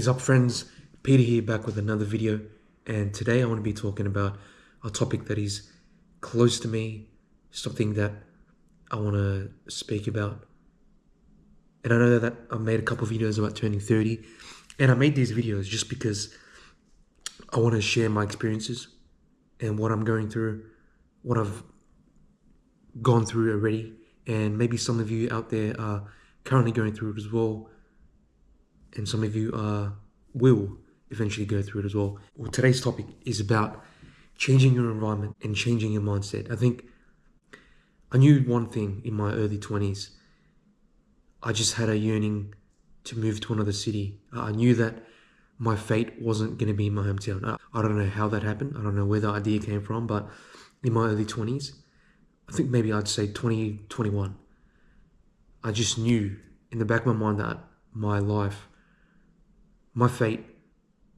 is up, friends? Peter here, back with another video, and today I want to be talking about a topic that is close to me, something that I want to speak about. And I know that I've made a couple of videos about turning 30, and I made these videos just because I want to share my experiences and what I'm going through, what I've gone through already, and maybe some of you out there are currently going through it as well, and some of you will eventually go through it as well. Well, today's topic is about changing your environment and changing your mindset. I think I knew one thing in my early 20s. I just had a yearning to move to another city. I knew that my fate wasn't going to be in my hometown. I don't know how that happened. I don't know where the idea came from, but in my early 20s, I think maybe I'd say 2021, I just knew in the back of my mind that my life, my fate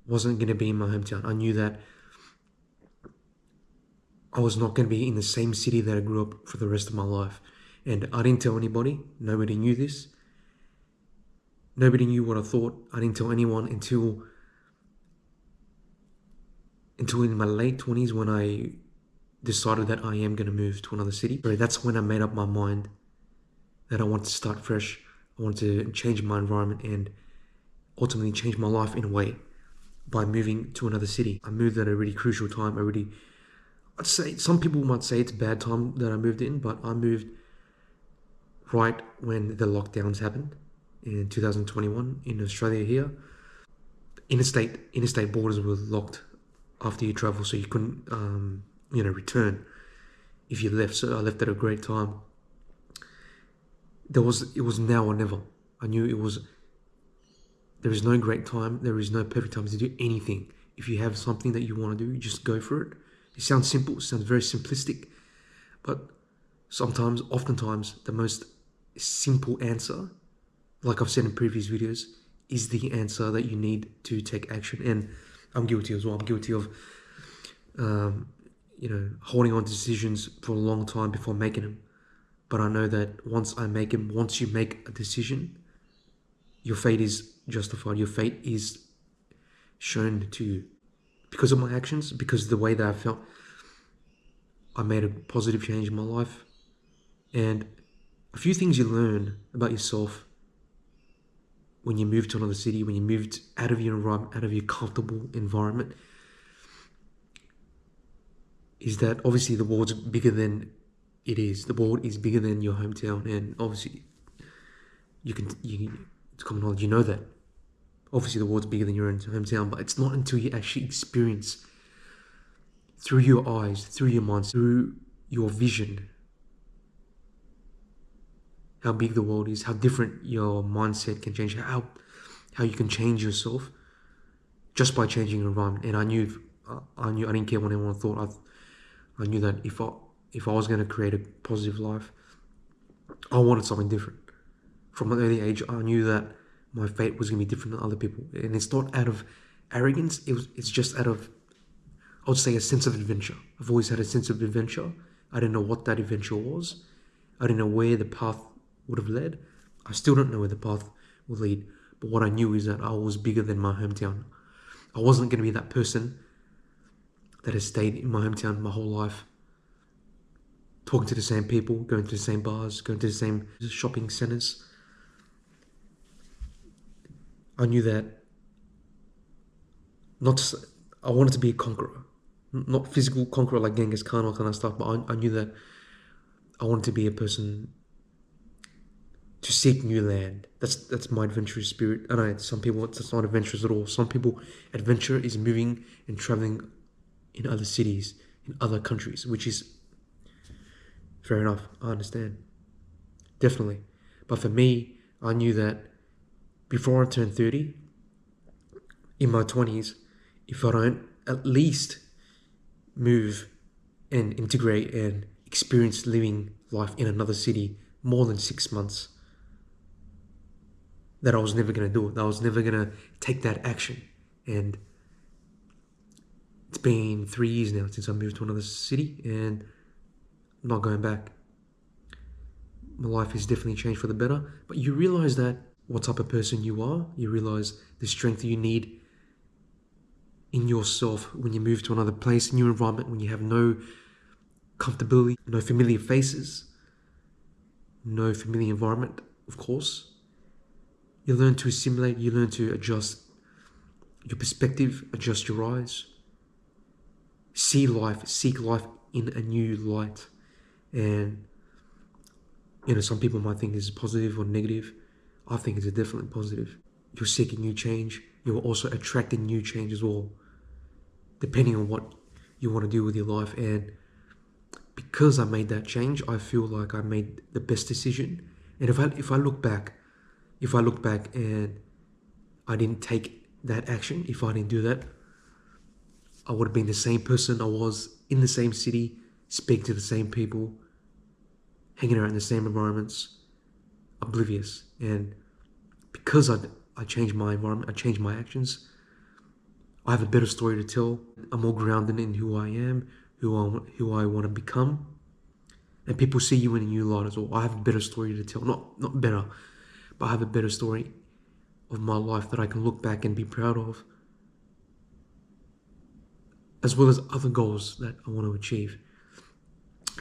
wasn't going to be in my hometown. I knew that I was not going to be in the same city that I grew up for the rest of my life. And I didn't tell anybody. Nobody knew this. Nobody knew what I thought. I didn't tell anyone until in my late 20s when I decided that I am going to move to another city. So that's when I made up my mind that I want to start fresh. I want to change my environment and ultimately change my life in a way by moving to another city. I moved at a really crucial time. I'd say some people might say it's a bad time that I moved in, but I moved right when the lockdowns happened in 2021 in Australia here. Interstate borders were locked after you travel, so you couldn't return if you left. So I left at a great time. It was now or never. I knew there is no great time, there is no perfect time to do anything. If you have something that you want to do, you just go for it. It sounds simple, it sounds very simplistic, but oftentimes, the most simple answer, like I've said in previous videos, is the answer that you need to take action. And I'm guilty as well. I'm guilty of, holding on to decisions for a long time before making them. But I know that once you make a decision, your fate is justified. Your fate is shown to you because of my actions, because of the way that I felt. I made a positive change in my life. And a few things you learn about yourself when you move to another city, when you moved out of your environment, out of your comfortable environment, is that obviously the world's bigger than it is. The world is bigger than your hometown, and obviously it's common knowledge, you know that. Obviously the world's bigger than your own hometown, but it's not until you actually experience through your eyes, through your mind, through your vision, how big the world is, how different your mindset can change, how you can change yourself just by changing your environment. And I knew I didn't care what anyone thought. I knew that if I was going to create a positive life, I wanted something different. From an early age, I knew that my fate was going to be different than other people. And it's not out of arrogance, it's just out of, I would say, a sense of adventure. I've always had a sense of adventure. I didn't know what that adventure was. I didn't know where the path would have led. I still don't know where the path will lead. But what I knew is that I was bigger than my hometown. I wasn't going to be that person that has stayed in my hometown my whole life, talking to the same people, going to the same bars, going to the same shopping centers. I knew that I wanted to be a conqueror, not physical conqueror like Genghis Khan or kind of stuff, but I knew that I wanted to be a person to seek new land. That's my adventurous spirit. I know some people, it's not adventurous at all. Some people, adventure is moving and traveling in other cities, in other countries, which is fair enough. I understand, definitely. But for me, I knew that before I turned 30, in my 20s, if I don't at least move and integrate and experience living life in another city more than 6 months, that I was never going to do it. I was never going to take that action. And it's been 3 years now since I moved to another city, and I'm not going back. My life has definitely changed for the better. But you realize that what type of person you are. You realize the strength you need in yourself when you move to another place, new environment, when you have no comfortability, no familiar faces, no familiar environment, of course. You learn to assimilate, you learn to adjust your perspective, adjust your eyes, see life, seek life in a new light. And, some people might think this is positive or negative. I think it's definitely positive. You're seeking new change. You're also attracting new change as well, depending on what you want to do with your life. And because I made that change, I feel like I made the best decision. And if I look back and I didn't take that action, if I didn't do that, I would have been the same person I was in the same city, speaking to the same people, hanging around in the same environments, oblivious. And because I changed my environment, I changed my actions, I have a better story to tell. I'm more grounded in who I am, who I want to become. And people see you in a new light as well. I have a better story to tell. Not better, but I have a better story of my life that I can look back and be proud of, as well as other goals that I want to achieve.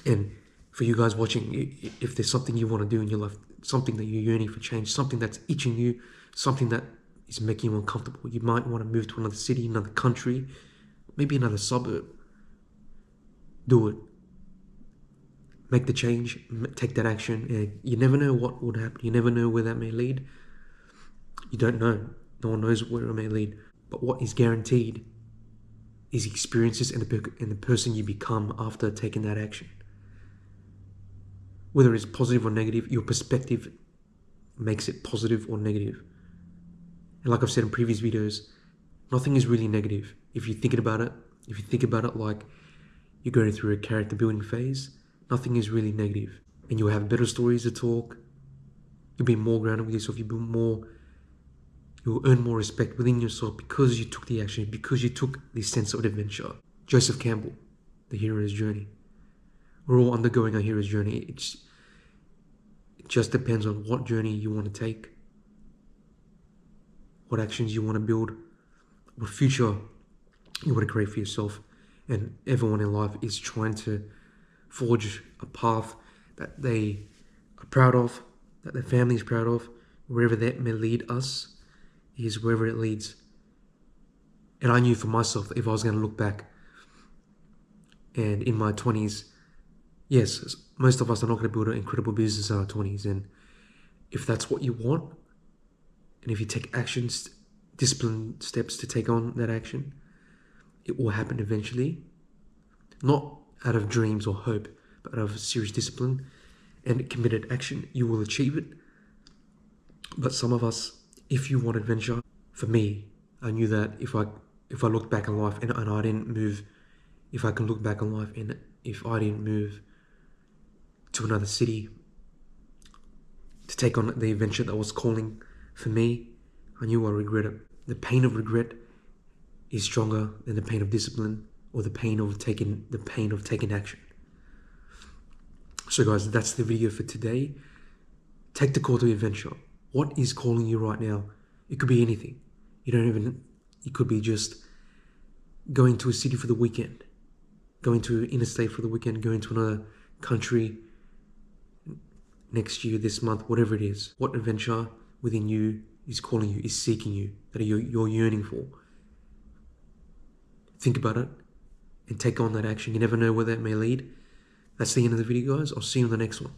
And for you guys watching, if there's something you want to do in your life, something that you're yearning for change, something that's itching you, something that is making you uncomfortable, you might want to move to another city, another country, maybe another suburb. Do it. Make the change, take that action, and you never know what would happen. You never know where that may lead. You don't know. No one knows where it may lead. But what is guaranteed is experiences and the person you become after taking that action. Whether it's positive or negative, your perspective makes it positive or negative. And like I've said in previous videos, nothing is really negative. If you think about it like you're going through a character building phase, nothing is really negative. And you'll have better stories to talk. You'll be more grounded with yourself. You'll earn more respect within yourself because you took the action, because you took this sense of adventure. Joseph Campbell, the hero's journey. We're all undergoing a hero's journey. It just depends on what journey you want to take, what actions you want to build, what future you want to create for yourself. And everyone in life is trying to forge a path that they are proud of, that their family is proud of. Wherever that may lead us is wherever it leads. And I knew for myself that if I was going to look back and in my 20s, yes, most of us are not going to build an incredible business in our 20s. And if that's what you want, and if you take actions, disciplined steps to take on that action, it will happen eventually. Not out of dreams or hope, but out of serious discipline and committed action, you will achieve it. But some of us, if you want adventure, for me, I knew that if I looked back in life and I didn't move, if I can look back on life and if I didn't move to another city to take on the adventure that was calling for me, I knew I regret it. The pain of regret is stronger than the pain of discipline or the pain of taking action. So guys, that's the video for today. Take the call to adventure. What is calling you right now? It could be anything. It could be just going to a city for the weekend, going to interstate for the weekend, going to another country next year, this month, whatever it is. What adventure within you is calling you, is seeking you, that you're yearning for? Think about it and take on that action. You never know where that may lead. That's the end of the video, guys. I'll see you in the next one.